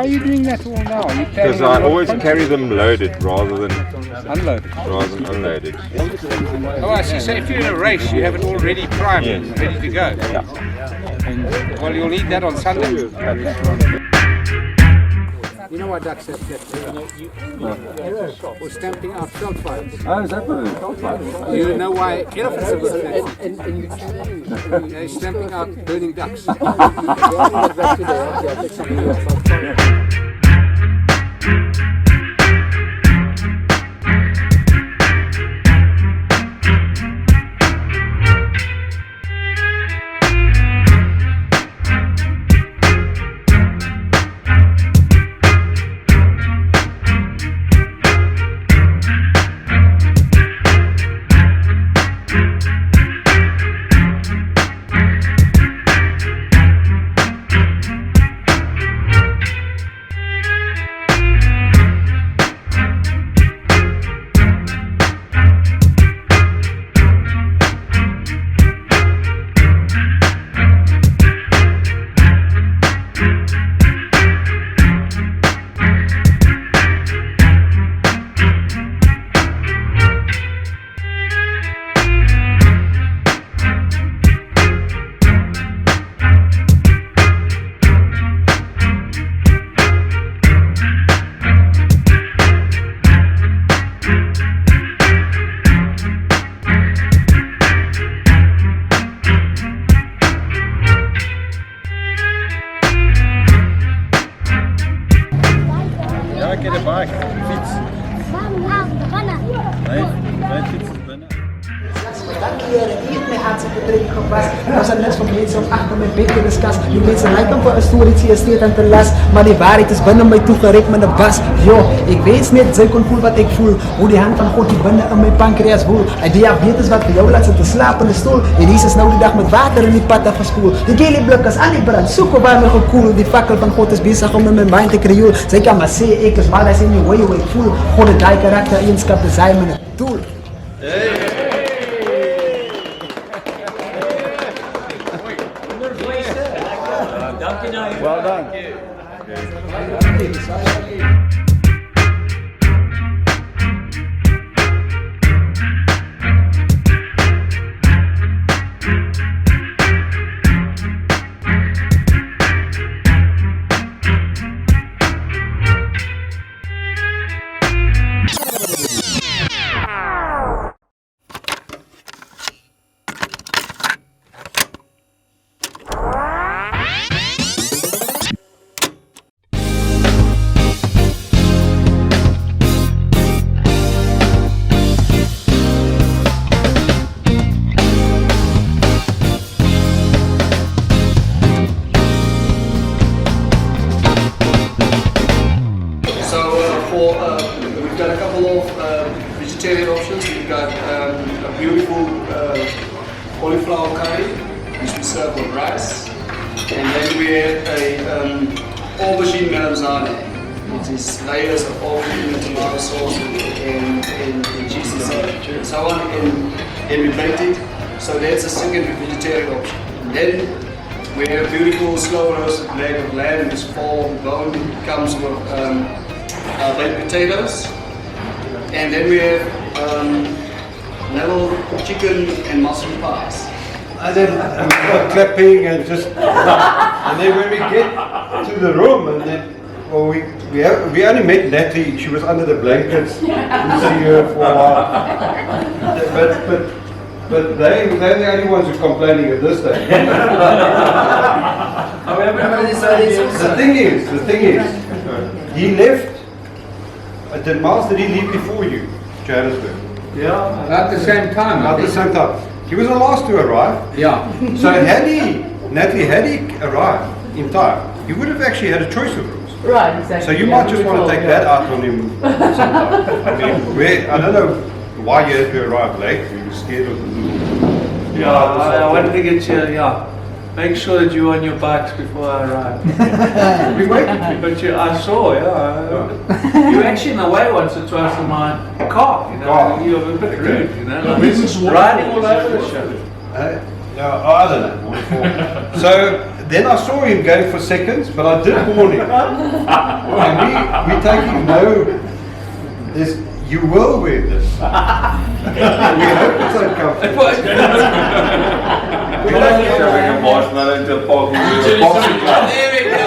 are you doing that all now? Because I always carry them loaded rather than unloaded. Oh, I see. So if you're in a race, you have it all ready primed, ready to go. Yeah. Well, you'll need that on Sunday. You know what Doug said? We're stamping out felt fires. Oh, is that what it is? Felt fires? You know why elephants are good? They're stamping out burning ducks. Get a bike, fiets. Nee, fiets is binnen. Dank heren, die heeft mij hartstikke druk gepast. Er was een les van mensen op achter mijn bek in de kast. Die mensen lijken voor een stoel, iets hier steeds aan te last. Maar die waarheid is binnen mij toegereikt met een bas. Yo, ik weet niet, zij kon voelen wat ik voel. Hoe die hand van God die binnen in mijn pancreas woel. En diabetes wat voor jou laat zitten slapen in de stoel. En Jezus nou die dag met water in die pad afgespoeld. Die gele blikkers aan die brand, zoeken waar me gekoel. Die fakkel van God is bezig om in mijn mind te creëren. Zij kan maar zeggen, ik is maar dat is in die way hoe ik voel. God het die karakter eigenschap is hij mijn doel. Well done. We've got a couple of vegetarian options. We've got a beautiful cauliflower curry, which we serve with rice, and then we have a aubergine melanzane, which is layers of aubergine, tomato sauce, and cheese and so on, and we baked it. So that's a second vegetarian option. And then we have beautiful slow roasted leg of lamb, which is full bone. It comes with baked potatoes, and then we have little chicken and mushroom pies. And then clapping and just, and then when we get to the room, and then well, we only met Natalie. She was under the blankets. We see her for a while, but they're the only ones who are complaining at this stage. The thing is, he left. Did Miles, did he leave before you, Johannesburg? Yeah. At the same time. At the same time. He was the last to arrive. Yeah. So Natalie, had he arrived in time, he would have actually had a choice of rooms. Right, exactly. So you might just want to take that out on him sometime. I mean, I don't know why you had to arrive late. You were scared of the Yeah, I wanted to get you, make sure that you're on your bikes before I arrive. We waited. But I saw, you were actually in the way once or twice in my car, you were a bit rude, riding all over the show. No, I don't know. So then I saw him going for seconds, but I did warn him. And we taking this. You will win this. We hope it's uncomfortable. We're like shoving a marshmallow into a parking boxing glove. There we go.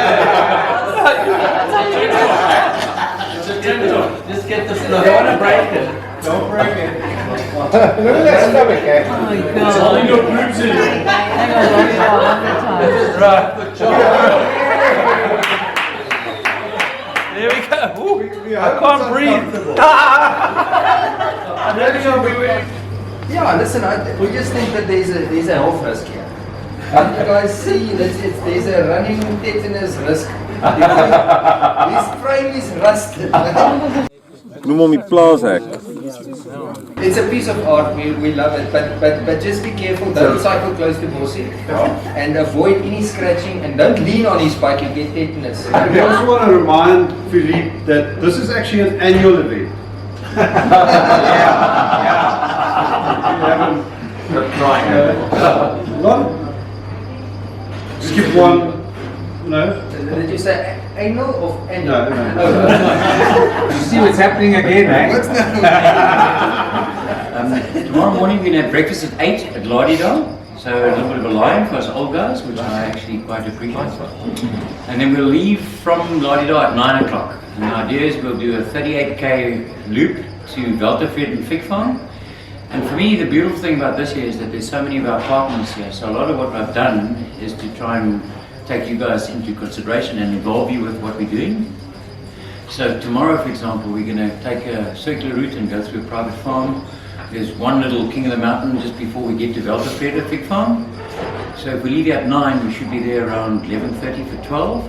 Just get this. Don't want to break it. Don't break it. Look at that stomach, eh? Oh my It's god. holding your boobs in. Hang on, Right. There we go. Ooh, I can't breathe. Yeah, listen, we just think that there's a health risk here. And you guys see that there's a running tetanus risk. His frame is rusted. Noem hom die plaashek. It's a piece of art, we love it, but just be careful, don't cycle close to Bossy. And avoid any scratching, and don't lean on his bike, you get tetanus. We also want to remind Philippe that this is actually an annual event. Not skip one. No. Did you say anal or annual? No. You see what's happening again, eh? What's that? Tomorrow morning we're going to have breakfast at 8 at Lardidal. So a little bit of a lion for us old guys, which I actually quite appreciate. And then we'll leave from Lardidal at 9 o'clock. And the idea is we'll do a 38k loop to Velterfeld and Fig Farm. And for me, the beautiful thing about this year is that there's so many of our partners here. So a lot of what I've done is to try and take you guys into consideration and involve you with what we're doing. So tomorrow, for example, we're going to take a circular route and go through a private farm. There's one little king of the mountain just before we get to Velterfeld Fig Farm. So if we leave here at 9, we should be there around 11:30 for 12.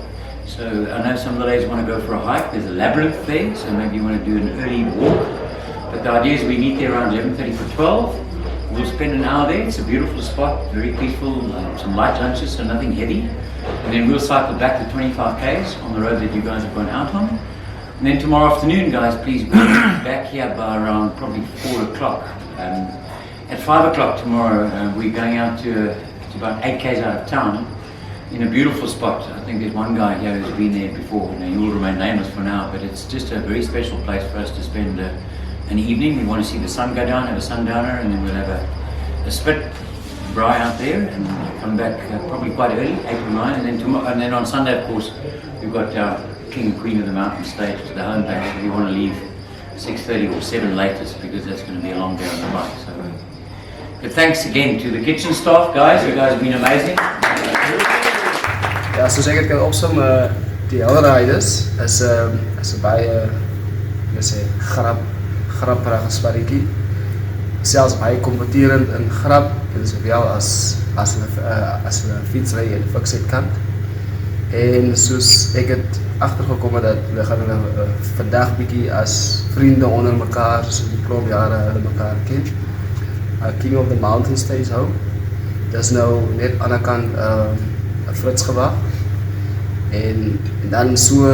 So I know some of the ladies want to go for a hike. There's a labyrinth there, so maybe you want to do an early walk. But the idea is we meet there around 11:30 for 12. We'll spend an hour there. It's a beautiful spot, very peaceful, some light lunches, so nothing heavy. And then we'll cycle back to 25 k's on the road that you guys have gone out on. And then tomorrow afternoon, guys, please be back here by around probably 4 o'clock. At 5 o'clock tomorrow, we're going out to about 8 k's out of town in a beautiful spot. I think there's one guy here who's been there before. Now, he will remain nameless for now, but it's just a very special place for us to spend an evening. We want to see the sun go down, have a sundowner, and then we'll have a spit braai out there and come back probably quite early, 8 or 9. And then on Sunday, of course, we've got our King and Queen of the Mountain stage to the home back. So we want to leave 6:30 or 7 latest because that's going to be a long day on the bike. So, but thanks again to the kitchen staff, guys. You guys have been amazing. Ja, soos ek dit kan opsom, die hele riders is 'n baie grapperige sparretjie. Selfs baie kompeterend in grap, sowel as hulle fietsry en fiksheid kan. En soos ek het agtergekom het dat hulle gaan vandag bietjie as vriende onder mekaar, soos die klomp jare hulle mekaar ken, King of the Mountain stage hou. Dis nou net aan die kant Frits gewag. En dan so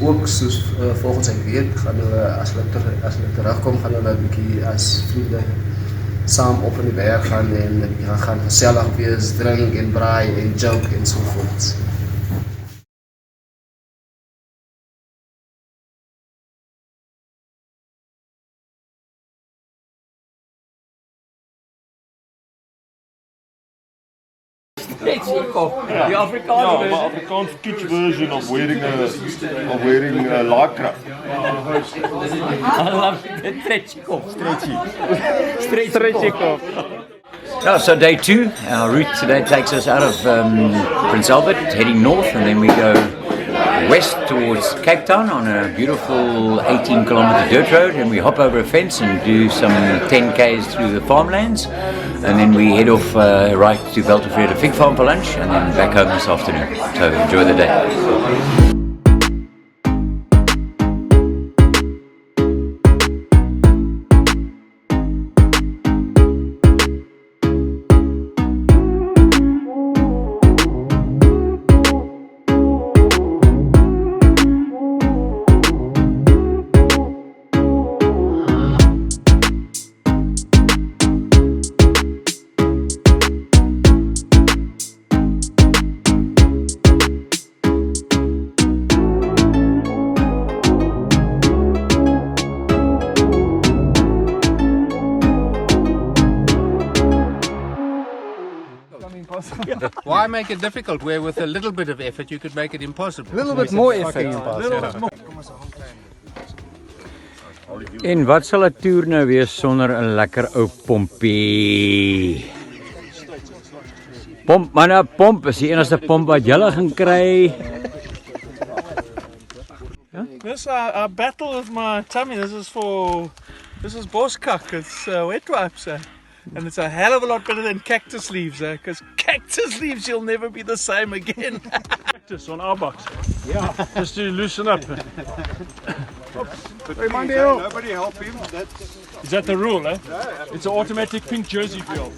ook soos volgens ek weet, gaan hulle as hulle terugkom, gaan hulle 'n bietjie as vriende saam op in die berg gaan en 'n bietjie gaan gesellig wees, drink en braai en joke en so voort. The Afrikaans version. Afrikaans kitsch version of wearing a lycra. I love the stretchy kop. Yeah, so day 2, our route today takes us out of Prince Albert, heading north, and then we go west towards Cape Town on a beautiful 18-kilometer dirt road, and we hop over a fence and do some 10 k's through the farmlands, and then we head off right to Velterfeld Fig Farm for lunch, and then back home this afternoon. So enjoy the day. Why make it difficult where with a little bit of effort you could make it impossible? A little bit more effort. En wat sal 'n toer nou wees sonder 'n lekker ou pompie? Pomp, manne, pomp is die enigste pomp wat julle gaan kry. This I battle with my tummy. This is boskak. It's wet wipes, and it's a hell of a lot better than cactus leaves, because cactus leaves you'll never be the same again. Practice on our box. Yeah, just to loosen up. Nobody help him. Is that the rule, eh? It's an automatic pink jersey field.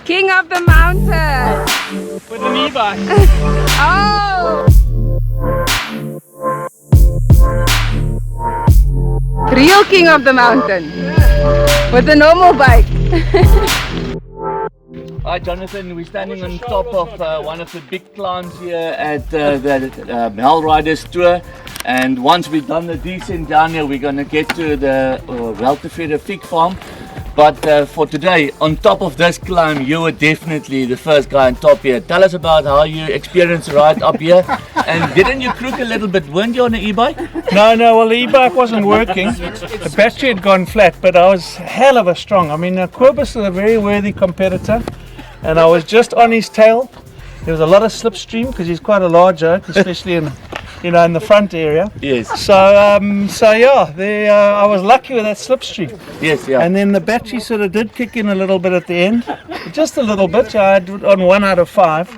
King of the mountain. With an e-bike. Oh. Real king of the mountain. With a normal bike. Hi Jonathan, we're standing on top of one of the big climbs here at the Hell Riders Tour, and once we've done the descent down here we're going to get to the Weltevrede fig farm. But for today, on top of this climb, you were definitely the first guy on top here. Tell us about how you experienced the ride up here. And didn't you crook a little bit? Weren't you on an e-bike? No, well the e-bike wasn't working. The battery had gone flat, but I was hell of a strong. I mean, Kobus is a very worthy competitor, and I was just on his tail. There was a lot of slipstream because he's quite a large oak, especially in the front area. Yes. So yeah, I was lucky with that slipstream. Yes, yeah. And then the battery sort of did kick in a little bit at the end, just a little bit. I had on 1 out of 5,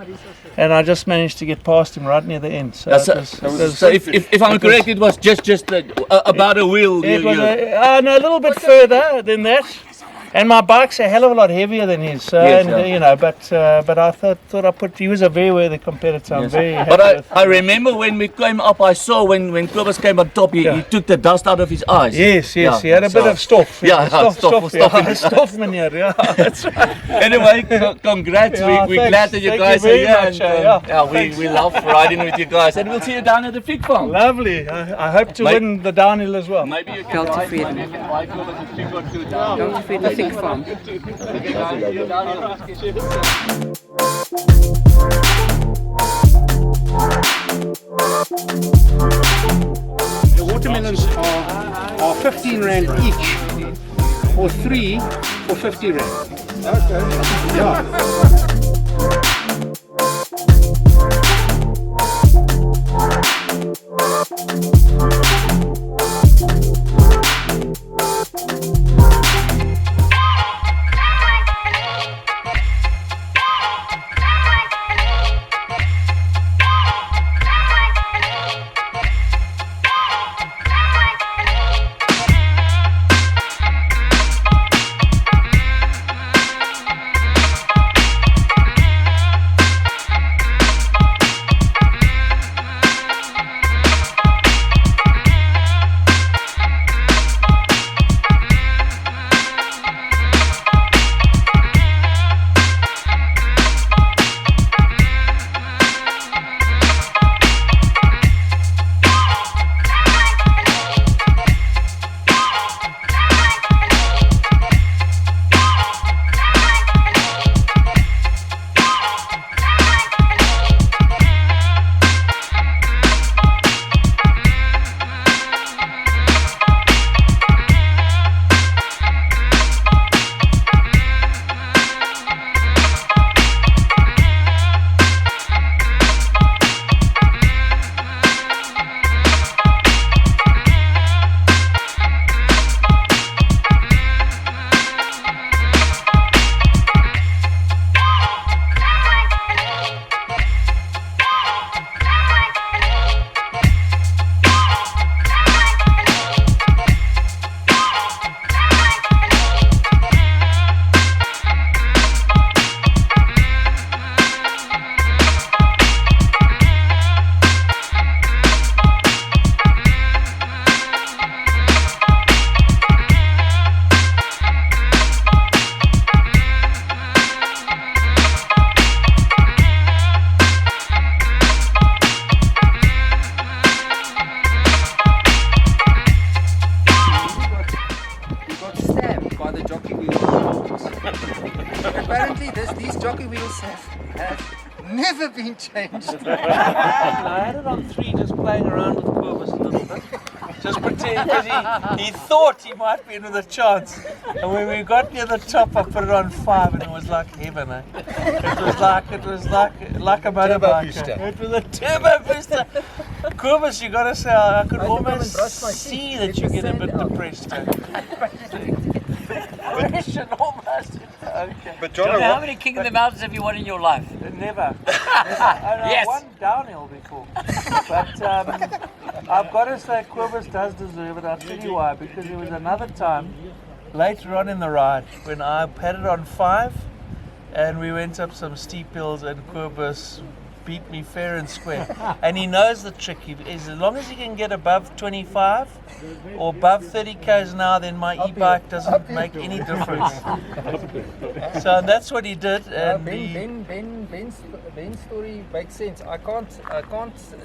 and I just managed to get past him right near the end. So, so if I'm correct, it was just about a wheel. It was a little bit further than that. And my bike's a hell of a lot heavier than his, yes, but I thought he was a very worthy competitor. I'm very happy. But I remember when we came up, I saw when Kobus came on top, he took the dust out of his eyes. Yes, yeah, he had a bit of stuff. Stuff, meneer. Yeah, that's right. Anyway, congrats. We're glad that you guys are here. We love riding with you guys, and we'll see you down at the fig farm. Lovely. I hope to win the downhill as well. Maybe you can ride one and buy Kobus a fig or two down. The fig farm. The watermelons are 15 rand each, or 3 for 50 rand. Okay. Yeah. Apparently these jockey wheels have never been changed. I had it on 3 just playing around with Cobus a little bit. Just pretending because he thought he might be in with a chance. And when we got near the top I put it on 5 and it was like heaven, eh? It was like a motorbike. It was a turbo booster. Cobus, you gotta say I could almost see that you get a bit depressed. Almost. Okay. But John, how many King of the Mountains have you won in your life? Never. I won downhill before. But I've got to say Cobus does deserve it. I'll tell you why. Because there was another time later on in the ride when I had it on 5 and we went up some steep hills and Cobus beat me fair and square. And he knows the trick. As long as he can get above 25 or above 30 k's an hour, then my e-bike doesn't make any difference. So that's what he did. And Ben's story makes sense. I can't.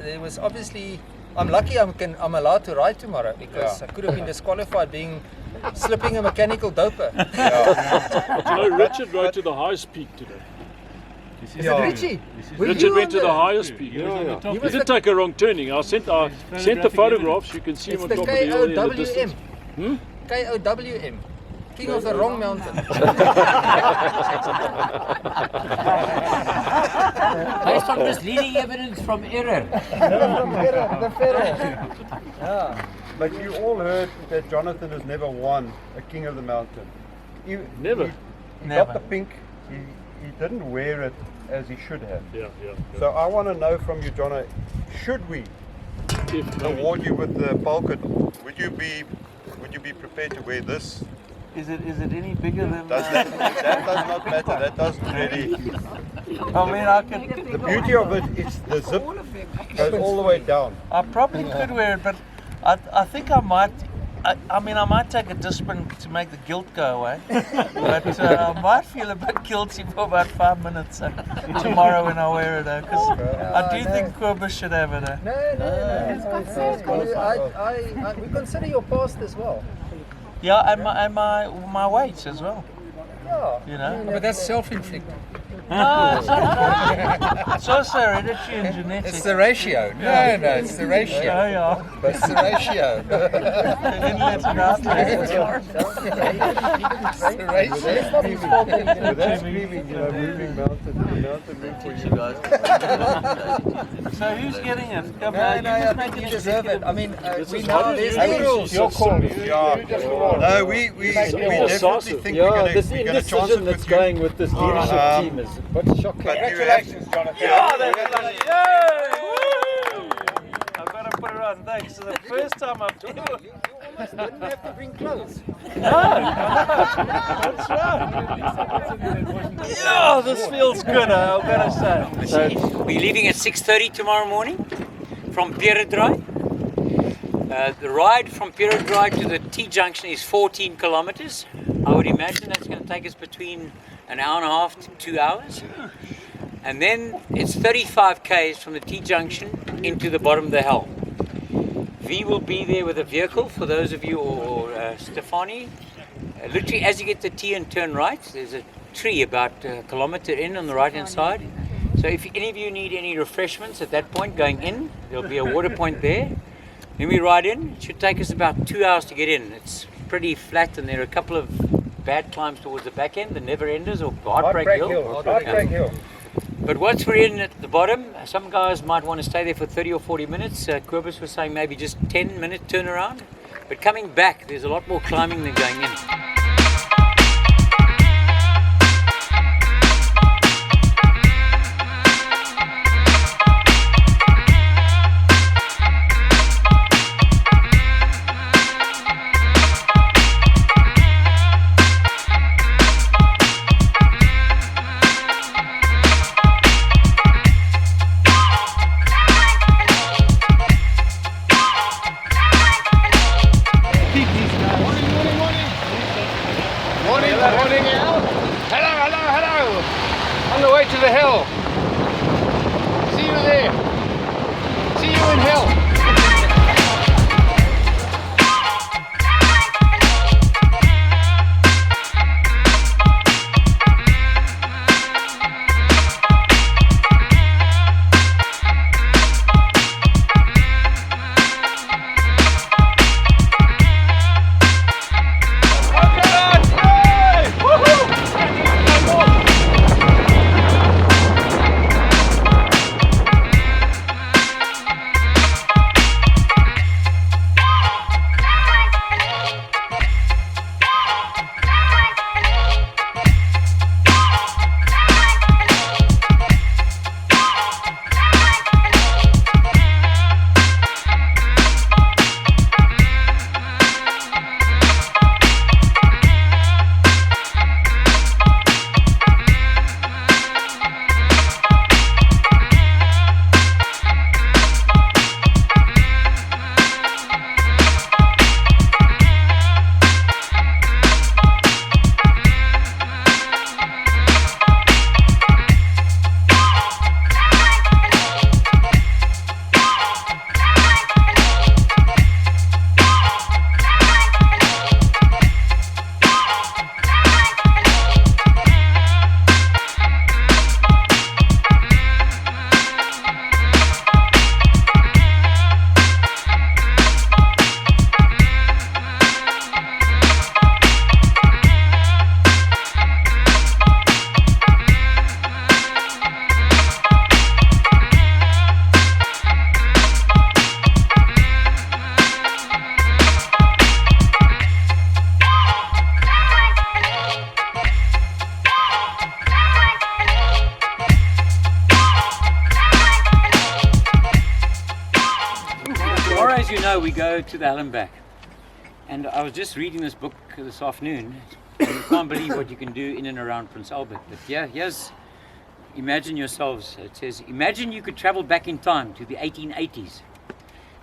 There was obviously. I'm lucky I'm allowed to ride tomorrow because I could have been disqualified slipping a mechanical doper. You know, Richard rode to the highest peak today. Is it Richie? Richard went to the highest peak. He didn't take a wrong turning. I sent the photographs. You can see him on top of the hill in the distance. KOWM. King of the wrong mountain. Based on misleading evidence from error. Yeah. But you all heard that Jonathan has never won a King of the Mountain. Never. He got the pink. He didn't wear it as he should have. Yeah. So I want to know from you, Jono, should we award you with the polka? Would you be prepared to wear this? Is it any bigger than that does not matter. That doesn't really. I mean, I can. The beauty of it is the zip goes all the way down. I probably could wear it, but I think I might. I might take a discipline to make the guilt go away, but I might feel a bit guilty for about 5 minutes tomorrow when I wear it, because I do think Cobus should have it. No. We consider your past as well. Yeah, and my weight as well. Yeah. You know. But that's self-inflicted. No, it's also hereditary and genetic. It's the ratio. No, it's the ratio. Yeah. It's the ratio. Didn't let it out there. It's the ratio. Well, that's moving mountain move for you guys. So who's getting it? Come No, on, I think you deserve it. I mean, we know there's no rules. Your call. No, we definitely think we're going to chance it with you. With this leadership team is what's shocking. Congratulations, Jonathan. Yeah, that's lovely. Yay! Woo! I've got to put it on. Thanks. It's the first time I've ever. You almost didn't have to bring clothes. That's right. Yeah, this feels good, I've got to say. We're leaving at 6:30 tomorrow morning from Pierredry. The ride from Pierredry to the T-junction is 14 kilometers. I would imagine that's going to take us between an hour and a half to 2 hours. And then it's 35 k's from the T-junction into the bottom of the hill. V will be there with a vehicle for those of you, or Stefani. Literally as you get the T and turn right, there's a tree about a kilometer in on the right hand side. So if any of you need any refreshments at that point going in, there'll be a water point there. Then we ride in. It should take us about 2 hours to get in. It's pretty flat and there are a couple of bad climbs towards the back end, the Never Enders or Heartbreak Hill. Hill. But once we're in at the bottom, some guys might want to stay there for 30 or 40 minutes. Kobus was saying maybe just 10-minute turnaround. But coming back, there's a lot more climbing than going in. On the way to the hill. See you there. See you in hell. As you know, we go to the hell and back. And I was just reading this book this afternoon. And you can't believe what you can do in and around Prince Albert. But yeah, here's, imagine yourselves. It says, imagine you could travel back in time to the 1880s.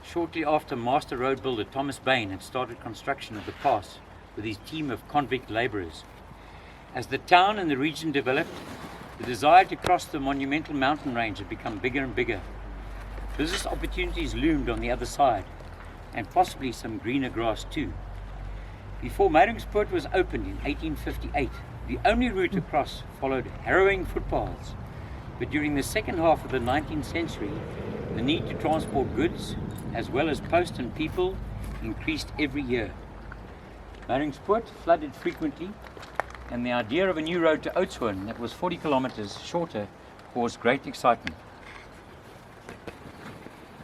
Shortly after master road builder Thomas Bain had started construction of the pass with his team of convict labourers. As the town and the region developed, the desire to cross the monumental mountain range had become bigger and bigger. Business opportunities loomed on the other side, and possibly some greener grass too. Before Maringspoort was opened in 1858, The only route across followed harrowing footpaths, but during the second half of the 19th century, the need to transport goods, as well as post and people, increased every year. Maringspoort flooded frequently, and the idea of a new road to Oudtshoorn that was 40 kilometers shorter caused great excitement.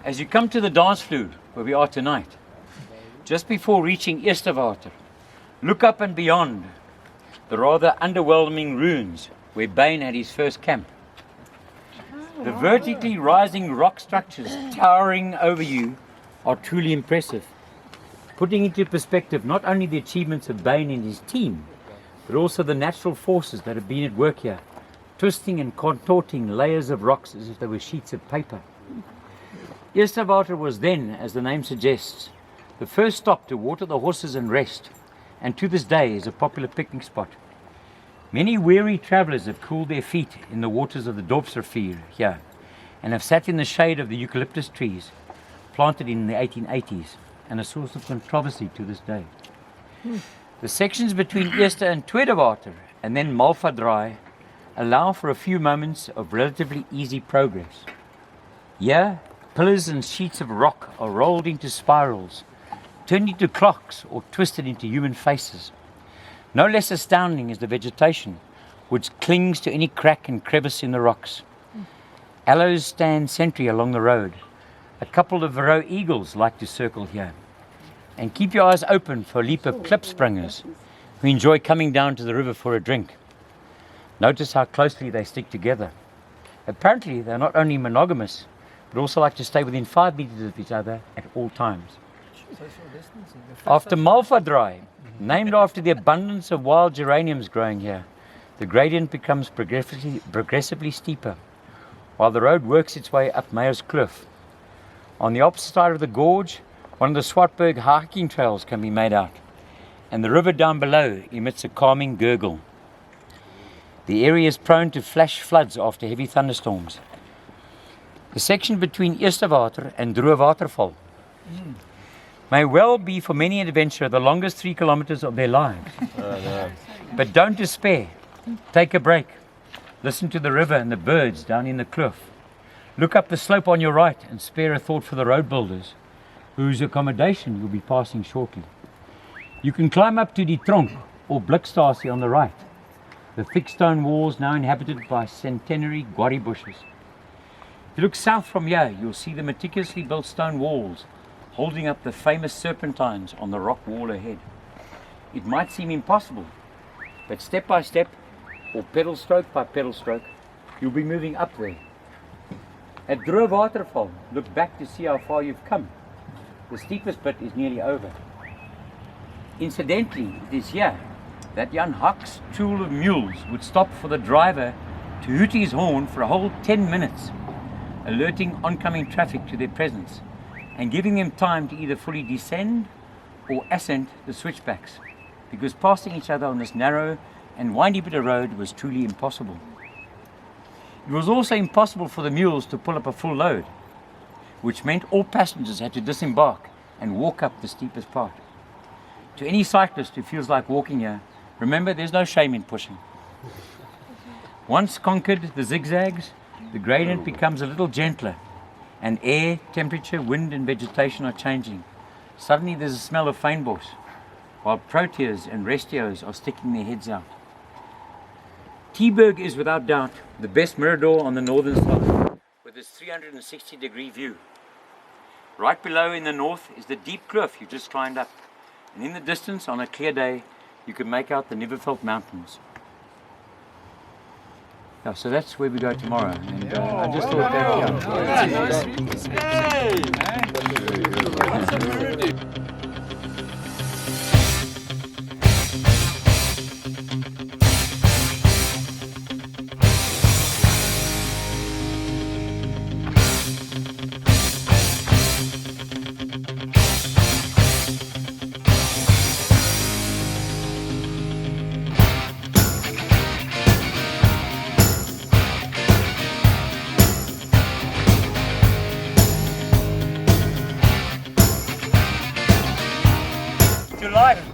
As you come to the dance floor where we are tonight, just before reaching Eersterwater, look up and beyond the rather underwhelming ruins where Bain had his first camp. The vertically rising rock structures towering over you are truly impressive, putting into perspective not only the achievements of Bain and his team, but also the natural forces that have been at work here, twisting and contorting layers of rocks as if they were sheets of paper. Eersterwater was then, as the name suggests, the first stop to water the horses and rest, and to this day is a popular picnic spot. Many weary travellers have cooled their feet in the waters of the Dorpsrivier here, and have sat in the shade of the eucalyptus trees, planted in the 1880s, and a source of controversy to this day. The sections between Eerste and Tweedewater, and then Malvadraai, allow for a few moments of relatively easy progress. Here, pillars and sheets of rock are rolled into spirals, turned into clocks or twisted into human faces. No less astounding is the vegetation, which clings to any crack and crevice in the rocks. Aloes stand sentry along the road. A couple of Varroa eagles like to circle here. And keep your eyes open for a leap of klipspringers who enjoy coming down to the river for a drink. Notice how closely they stick together. Apparently, they're not only monogamous, but also like to stay within 5 meters of each other at all times. After Malvadraai, named after the abundance of wild geraniums growing here, the gradient becomes progressively steeper, while the road works its way up Gamkaskloof. On the opposite side of the gorge, one of the Swartberg hiking trails can be made out, and the river down below emits a calming gurgle. The area is prone to flash floods after heavy thunderstorms. The section between Eersterwater and Droë Waterval may well be for many an adventurer the longest 3 kilometers of their lives. But don't despair. Take a break. Listen to the river and the birds down in the kloof. Look up the slope on your right and spare a thought for the road builders, whose accommodation you'll be passing shortly. You can climb up to Die Tronk or Blikstasie on the right, the thick stone walls now inhabited by centenary guarri bushes. If you look south from here, you'll see the meticulously built stone walls holding up the famous serpentines on the rock wall ahead. It might seem impossible, but step by step, or pedal stroke by pedal stroke, you'll be moving up there. At Droë Waterval, look back to see how far you've come. The steepest bit is nearly over. Incidentally, it is here that Jan Hak's tool of mules would stop for the driver to hoot his horn for a whole 10 minutes, alerting oncoming traffic to their presence and giving them time to either fully descend or ascend the switchbacks, because passing each other on this narrow and windy bit of road was truly impossible. It was also impossible for the mules to pull up a full load, which meant all passengers had to disembark and walk up the steepest part. To any cyclist who feels like walking here, remember there's no shame in pushing. Once conquered the zigzags, the gradient becomes a little gentler, and air, temperature, wind and vegetation are changing. Suddenly there's a smell of fynbos, while proteas and restios are sticking their heads out. Teeberg is without doubt the best mirador on the northern side, with its 360-degree view. Right below in the north is the deep kloof you just climbed up, and in the distance on a clear day you can make out the Niverveld Mountains. Yeah, so that's where we go tomorrow, and I just thought that. Life.